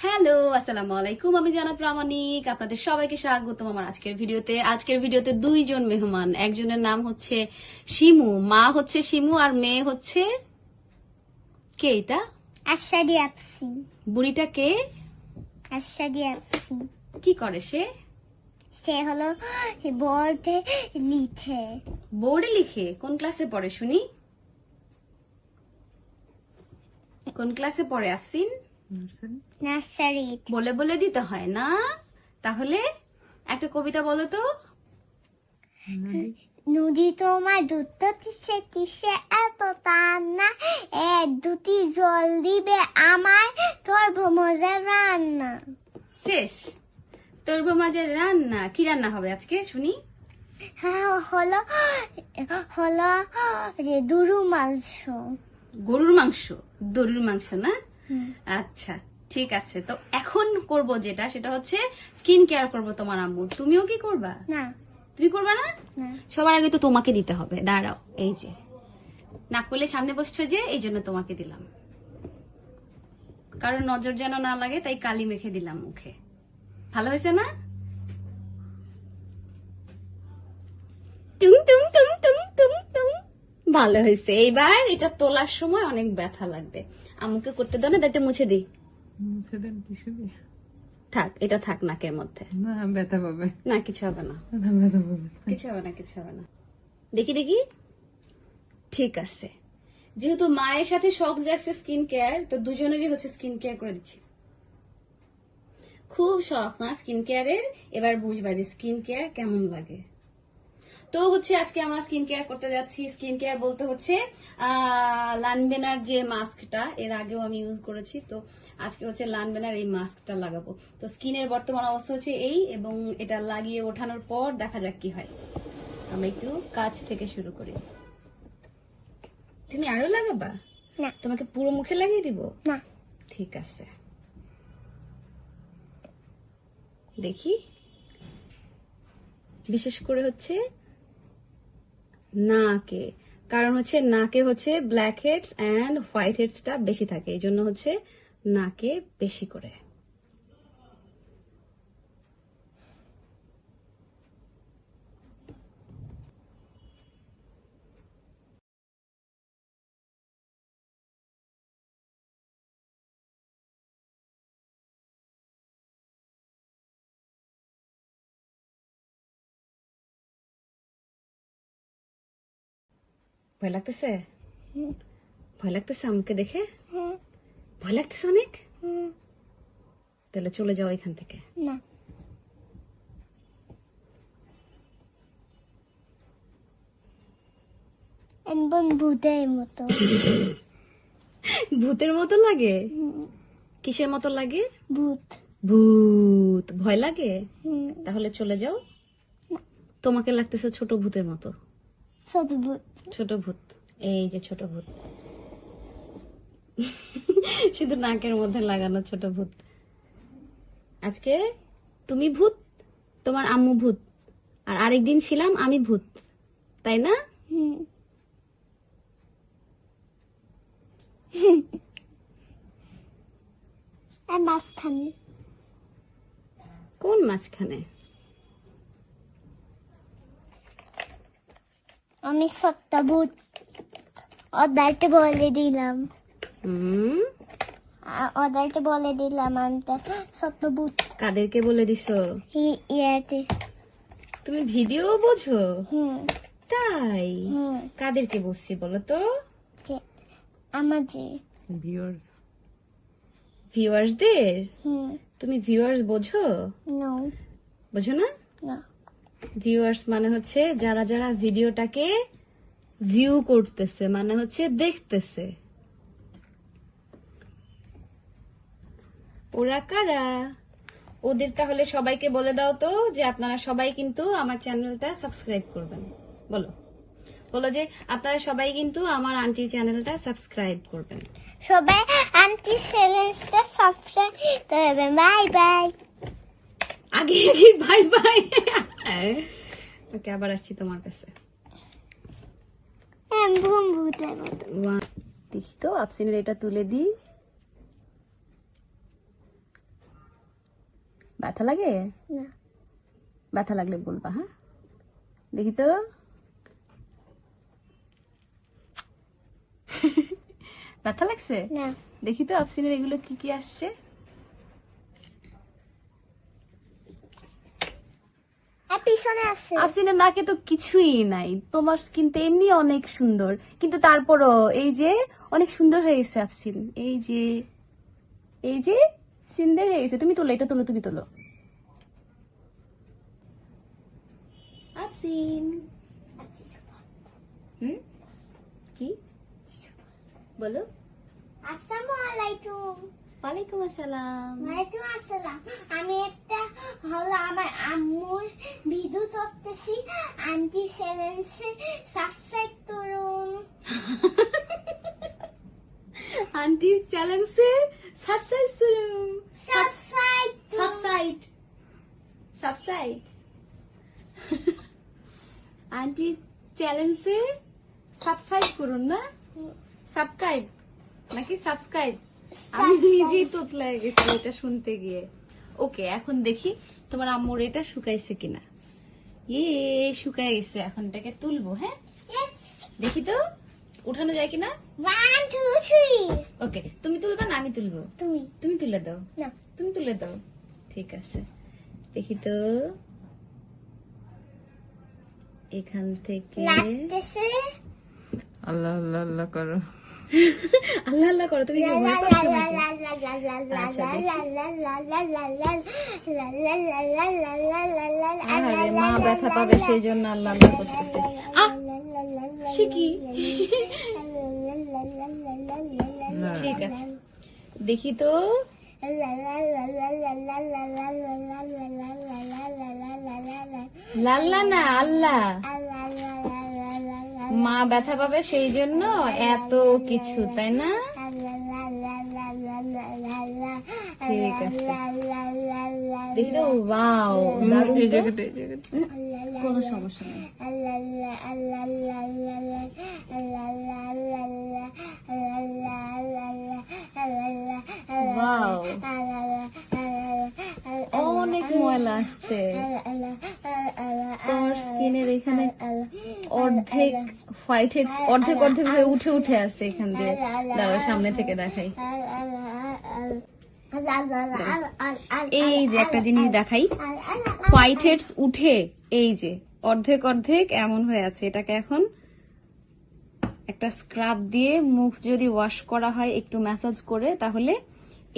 Hello, আসসালামু আলাইকুম। আমি জানাত প্রামাণিক, আপনাদের সবাইকে স্বাগতম আমার আজকের ভিডিওতে দুইজন মেহমান। একজনের নাম হচ্ছে শিমু, মা হচ্ছে শিমু আর মেয়ে হচ্ছে কে? এটা আফশিন। বুড়িটা কে? আফশিন কি করে সে? সে হলো বোর্ডে লিখে। বোর্ডে লিখে? কোন ক্লাসে পড়ে শুনি? কোন ক্লাসে পড়ে আফসিন? নার্সারি। বলে বলে দিতে হয় না? তাহলে একটা কবিতা বলো তো। নদী তোমার দুধ তিসে তিসে এত টান্না, এক দুটি জল দিবে আমার তোর মজার রান্না। শেষ? তোর মাঝে রান্না? কি রান্না হবে আজকে শুনি? হ্যাঁ, হলো হলো দুরু মাংস। গরুর মাংস? গরুর মাংস না? আচ্ছা ঠিক আছে। তো এখন করব যেটা, সেটা হচ্ছে স্কিন কেয়ার করব তোমার আম্মুর। তুমিও কি করবা? না। তুমি করবা না? সবার আগে তো তোমাকে দিতে হবে। দাঁড়াও, এই যে নাক করলে সামনে বসছো যে, এই জন্য তোমাকে দিলাম, কারণ নজর যেন না লাগে, তাই কালি মেখে দিলাম মুখে। ভালো হয়েছে না? টুং টুং টুং টুং টুং টুং। ভালো হয়েছে। এইবার এটা তোলার সময় অনেক ব্যথা লাগবে। আম্মুকে করতে দাও না, দাঁড়িয়ে মুছে দিই। মুছে দেন টিস্যু দিয়ে। থাক, এটা থাক নাকের মধ্যে। না, ব্যথা পাবে না, কিছু হবে না, না, ব্যথা পাবে কিছু হবে না, কিছু হবে না। দেখি দেখি। ঠিক আছে, যেহেতু মায়ের সাথে শখ জাগছে স্কিন কেয়ার, তো দুজনেরই হচ্ছে স্কিন কেয়ার করে দিচ্ছি। খুব শখ না স্কিন কেয়ারের, এবার বুঝবা যে স্কিন কেয়ার কেমন লাগে। তো হচ্ছে আজকে আমরা স্কিন কেয়ার করতে যাচ্ছি। স্কিন কেয়ার বলতে হচ্ছে লানবেনার যে মাস্কটা, এর আগেও আমি ইউজ করেছি, তো আজকে হচ্ছে লানবেনার এই মাস্কটা লাগাবো। তো স্কিনের বর্তমান অবস্থা হচ্ছে এই, এবং এটা লাগিয়ে ওঠানোর পর দেখা যাক কি হয়। আমরা একটু কাছ থেকে শুরু করি। তুমি আরো লাগাবা? না। তোমাকে পুরো মুখে লাগিয়ে দিব? না। ঠিক আছে, দেখি। বিশেষ করে হচ্ছে নাকে, কারণ হচ্ছে নাকে হচ্ছে ব্ল্যাক হেডস এন্ড হোয়াইট হেডসটা বেশি থাকে, এই জন্য হচ্ছে নাকে বেশি করে। ভয় লাগতেছে? ভয় লাগতেছে আমাকে দেখে? ভয় লাগতেছে অনেক? তাহলে চলে যাও এখান থেকে। না। একদম ভূতের মতো। ভূতের মতো লাগে? কিসের মতো লাগে? ভূত। ভূত ভয় লাগে? তাহলে চলে যাও। তোমাকে লাগতেছে ছোট ভূতের মতো। ছোট ভূত। ছোট ভূত, এই যে ছোট ভূত, শুধু নাকের মধ্যে লাগানো ছোট ভূত। আজকে তুমি ভূত, তোমার আম্মু ভূত, আর আরেকদিন ছিলাম আমি ভূত, তাই না? আর মাঝখানে। কোন মাঝখানে? আমি সত্য ভূত, ওদেরকে বলে দিলাম। ওদেরকে বলে দিলাম আমি তো সত্য ভূত। কাদেরকে বলে দিছো? ইয়াতে। তুমি ভিডিও বোঝো? তাই? কাদেরকে বলছি বলো তো? আমার যে ভিউয়ার্স। ভিউয়ার্সদের? তুমি ভিউয়ার্স বোঝো? নো। বোঝো না? না। ভিউয়ার্স মানে হচ্ছে যারা যারা ভিডিওটাকে ভিউ করতেছে, মানে হচ্ছে দেখতেছে। ওরা কারা? ওদের তাহলে সবাইকে বলে দাও তো যে আপনারা সবাই কিন্তু আমার চ্যানেলটা সাবস্ক্রাইব করবেন। বলো, বলো যে আপনারা সবাই কিন্তু আমার আন্টির চ্যানেলটা সাবস্ক্রাইব করবেন। সবাই আন্টি চ্যানেলটা সাবস্ক্রাইব করবেন। Bye bye. আগে আগে বাই বাই। ওকে, আবার আসছি তোমার কাছে। ভূতের মতো। দেখি তো আফসিনের এটা তুলে দিই। ব্যথা লাগে? না ব্যথা লাগলে বলবা, হ্যাঁ? দেখি তো। ব্যথা লাগছে? না দেখি তো আফসিনের এগুলো কি কি আসছে। আর পিছনে আছে আফসিনের নাকে তো কিছুই নাই, তোমার স্কিন তো এমনি অনেক সুন্দর, কিন্তু তারপরও এই যে অনেক সুন্দর হয়ে গেছে আফসিন, এই যে সুন্দর হয়ে গেছে। তুমি তোলো, এটা তোলো, তুমি তোলো আফসিন। কি বলো? আসসালামু আলাইকুম। ওয়ালাইকুম আসসালাম। ওয়ালাইকুম আসসালাম। আমি একটা হলো আমার আম্মুর ভিডিও করতেছি, আন্টি চ্যানেলসে সাবস্ক্রাইব করুন। আন্টির চ্যানেলসে সাবস্ক্রাইব করুন। সাবস্ক্রাইব সাবস্ক্রাইব আন্টির চ্যানেলসে সাবস্ক্রাইব করুন, না সাবস্ক্রাইব নাকি সাবস্ক্রাইব? আমি নিজেই তোতলায় গেছি এটা শুনতে গিয়ে। ওকে, এখন দেখি তোমার আম্মুর এটা শুকাইছে কিনা। শুকায় গেছে, এখন এটাকে তুলবো। হ্যাঁ, দেখি তো উঠানো যায় কিনা। 1 2 3 ওকে, তুমি তুলবা না আমি তুলবো? তুমি তুলে দাও। না তুমি তুলে দাও, ঠিক আছে। দেখি তো এখান থেকে। লাগতেছে। আল্লাহ আল্লাহ আল্লাহ করো। আল্লাহ আল্লাহ করো, তুমি কি ভয় পাচ্ছ নাকি? আরে মা ব্যথা পাবে সেই জন্য আল্লাহ আল্লাহ করতেছে। সে কি? ঠিক আছে, দেখি তো। লাল্লা না আল্লাহ। মা ব্যথা পাবে সেই জন্য এত কিছু, তাই না? ঠিক আছে, দেখি তো। ওয়াও, দারুণ এই তো। জায়গাটা এই জায়গাটা কোনো সমস্যা নেই। ওয়াও, অনেক ময়লা আসছে তোমার স্কিনের এখানে। অর্ধেক হোয়াইট হেডস অর্ধেক অর্ধেক হয়ে উঠে উঠে আসছে এখান দিয়ে। দাঁড়াও, সামনে থেকে দেখাই। এই যে একটা জিনিস দেখাই, হোয়াইট হেডস উঠে এই যে অর্ধেক অর্ধেক এমন হয়ে আছে। এটাকে এখন একটা স্ক্রাব দিয়ে মুখ যদি ওয়াশ করা হয়, একটু ম্যাসাজ করে, তাহলে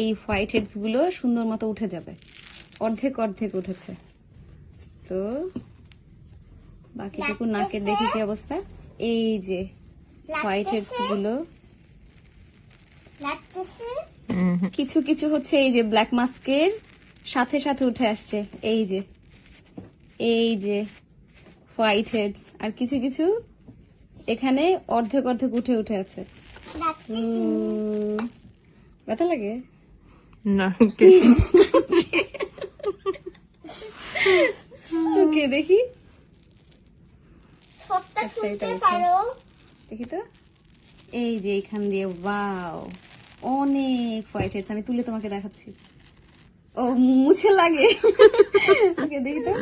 এই হোয়াইট হেডস গুলো সুন্দর মতো উঠে যাবে। অর্ধেক অর্ধেক উঠেছে তো, বাকিটুকু নাকের দেখি কি অবস্থা। এই যে হোয়াইট হেডস গুলো কিছু কিছু হচ্ছে এই যে ব্ল্যাক মাস্কের সাথে সাথে উঠে আসছে। এই যে হোয়াইট হেডস, আর কিছু কিছু এখানে অর্ধেক অর্ধেক উঠে উঠে আছে। ব্যথা লাগে না। ওকে, দেখি। আচ্ছা, এটা দেখি তো। এই যে এখান দিয়ে, ওয়াও, অনেক হোয়াইট হেডস। আমি তুলে তোমাকে দেখাচ্ছি। ও, মুছে লাগে। ওকে, দেখি তো।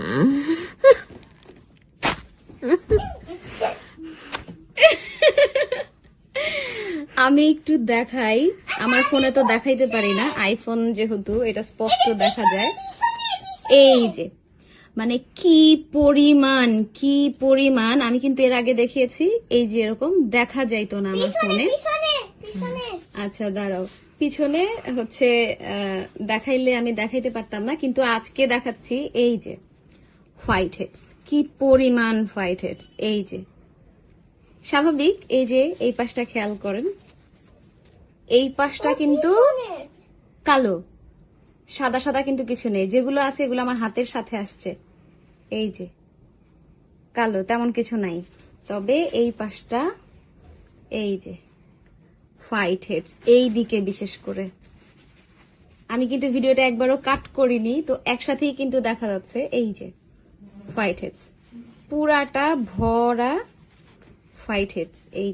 আমি একটু দেখাই, আমার ফোনে তো দেখাইতে পারি না, আইফোন যেহেতু এটা স্পষ্ট দেখা যায়। এই যে মানে কি পরিমাণ আমি কিন্তু এর আগে দেখিয়েছি। এই যে এরকম দেখা যাইতো না আমার ফোনে। আচ্ছা দাঁড়াও, পিছনে হচ্ছে দেখাইলে আমি দেখাইতে পারতাম না, কিন্তু আজকে দেখাচ্ছি। এই যে হোয়াইট হেডস, কি পরিমাণ হোয়াইট হেডস। এই যে স্বাভাবিক। এই যে এই পাশটা খেয়াল করেন, এই পাশটা কিন্তু কালো, সাদা সাদা কিন্তু কিছু নেই। যেগুলো আছে এগুলো আমার হাতের সাথে আসছে। এই যে কালো, তেমন কিছু নাই। তবে এই পাশটা এই যে হোয়াইট হেডস, এই দিকে বিশেষ করে। আমি কিন্তু ভিডিওটা একবারও কাট করিনি, তো একসাথেই কিন্তু দেখা যাচ্ছে। এই যে হোয়াইট হেডস, পুরাটা ভরা হোয়াইট হেডস। এই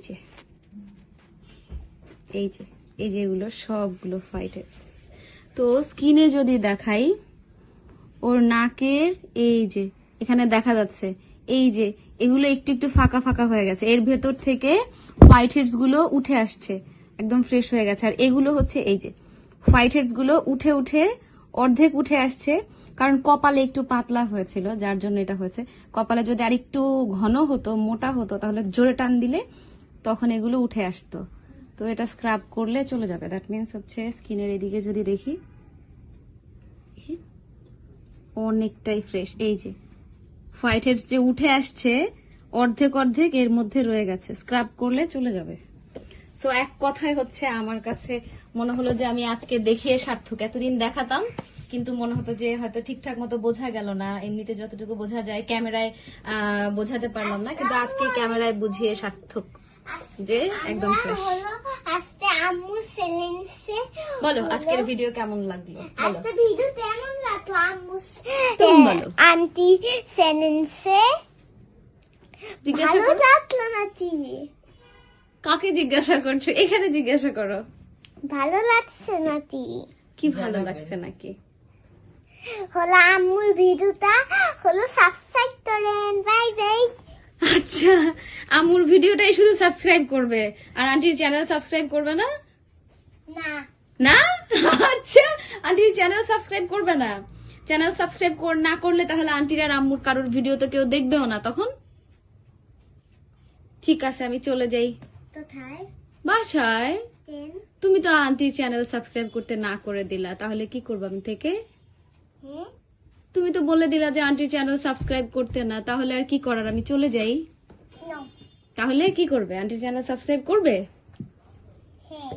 যে এগুলো সবগুলো হোয়াইট হেডস। তো স্কিনে যদি দেখাই, ওর নাকের এই যে এখানে দেখা যাচ্ছে এই যে এগুলো একটু একটু ফাঁকা ফাঁকা হয়ে গেছে, এর ভেতর থেকে হোয়াইট হেডস গুলো উঠে আসছে, একদম ফ্রেশ হয়ে গেছে। আর এগুলো হচ্ছে এই যে হোয়াইট হেডস গুলো উঠে উঠে অর্ধেক উঠে আসছে, কারণ কপালে একটু পাতলা হয়েছিল যার জন্য এটা হয়েছে। কপালে যদি আর একটু ঘন হতো, মোটা হতো, তাহলে জোরে টান দিলে তখন এগুলো উঠে আসতো। তো এটা স্ক্রাব করলে চলে যাবে। দ্যাট মিনস হচ্ছে স্কিনের এদিকে যদি দেখি অনেকটাই ফ্রেশ। এই যে হোয়াইট হেডস যে উঠে আসছে অর্ধেক অর্ধেক এর মধ্যে রয়ে গেছে, স্ক্রাব করলে চলে যাবে। সো এক কথায় হচ্ছে আমার কাছে মনে হলো যে আমি আজকে দেখিয়ে সার্থক। এতদিন দেখাতাম কিন্তু মনে হতো যে হয়তো ঠিকঠাক মতো বোঝা গেল না, এমনিতে যতটুকু বোঝা যায় ক্যামেরায় বোঝাতে পারলাম না, কিন্তু আজকে ক্যামেরায় বুঝিয়ে সার্থক যে একদম ফ্রেশ। আজকে আম্মু চ্যালেঞ্জে বলো আজকের ভিডিও কেমন লাগলো? বলো আজকে ভিডিও কেমন লাগলো আম্মু? তুমি বলো। আন্টি চ্যালেঞ্জে জিজ্ঞাসা ভালো করো। লাগলো নাকি? কাকে জিজ্ঞাসা করছো? এখানে জিজ্ঞাসা করো। ভালো লাগছে নাকি? কি ভালো লাগছে নাকি? হলো আম্মুর ভিডিওটা হলো সাবস্ক্রাইব করেন। Bye bye. আচ্ছা, আমুর ভিডিওটাই শুধু সাবস্ক্রাইব করবে আর আন্টির চ্যানেল সাবস্ক্রাইব করবে না? না না, আচ্ছা, আন্টির চ্যানেল সাবস্ক্রাইব করবে না। চ্যানেল সাবস্ক্রাইব না করলে তাহলে আন্টির আর আম্মুর কারোর ভিডিও তো কেউ দেখবেও না তখন। ঠিক আছে, আমি চলে যাই কোথায়? বাসায়। কেন? তুমি তো আন্টির চ্যানেল সাবস্ক্রাইব করতে না করে দিলা, তাহলে কি করবো আমি থেকে? হুম? তুমি তো বলে দিলা যে আন্টির চ্যানেল সাবস্ক্রাইব করতে না, তাহলে আর কি করার, আমি চলে যাই। No. তাহলে কি করবে? আন্টির চ্যানেল সাবস্ক্রাইব করবে? হ্যাঁ।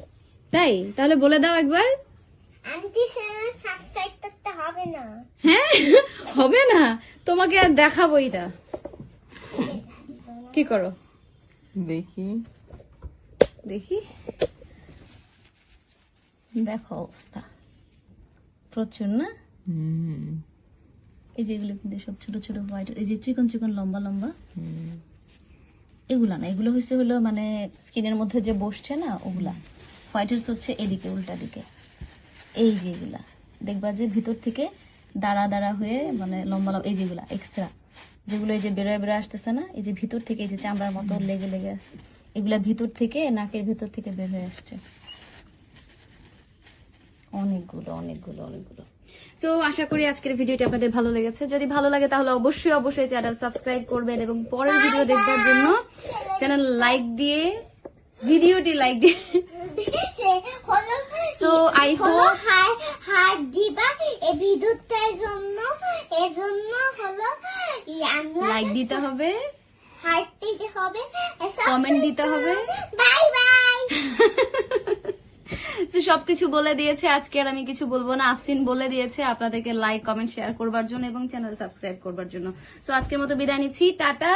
তাই তাহলে বলে দাও একবার। আন্টি চ্যানেল সাবস্ক্রাইব করতে হবে না। হ্যাঁ, হবে না, তোমাকে আর দেখাবোই না। কি করো দেখি দেখি, দেখো অবস্থা প্রচুর না। হুম এই যেগুলো কিন্তু সব ছোট ছোট হোয়াইট, এই যে চিকন চিকন লম্বা লম্বা, হুম এগুলা না, এগুলো হচ্ছে হলো মানে স্কিনের মধ্যে যে বসছে না ওগুলা। হোয়াইট হেডস হচ্ছে এদিকে উল্টা দিকে, এই যেগুলা দেখবা যে ভিতর থেকে দাঁড়া দাঁড়া হয়ে মানে লম্বা লম্বা, এই যেগুলা এক্সট্রা যেগুলো এই যে বেরোয় বেরোয় আসতেছে না, এই যে ভিতর থেকে এই যে চামড়ার মতো লেগে লেগে আছে, এগুলা ভিতর থেকে নাকের ভিতর থেকে বের হয়ে আসছে অনেকগুলো অনেকগুলো অনেকগুলো। সো আশা করি আজকের ভিডিওটি আপনাদের ভালো লেগেছে। যদি ভালো লাগে তাহলে অবশ্যই অবশ্যই চ্যানেল সাবস্ক্রাইব করবেন এবং পরের ভিডিও দেখবার জন্য চ্যানেল লাইক দিয়ে, ভিডিওটি লাইক দিয়ে। হলো সো আই হোপ হাত দিবা এই ভিডিওটার জন্য, এজন্য হলো আমরা লাইক দিতে হবে, হাত দিতে হবে, কমেন্ট দিতে হবে। Bye bye. সবকিছু বলে দিয়েছে, আজকে আর আমি কিছু বলবো না। আফসিন বলে দিয়েছে আপনাদেরকে লাইক কমেন্ট শেয়ার করবার জন্য এবং চ্যানেল সাবস্ক্রাইব করবার জন্য। সো আজকের মতো বিদায় নিচ্ছি, tata,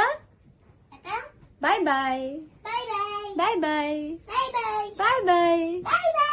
bye bye, bye bye. Bye bye, bye bye. Bye bye. Bye bye.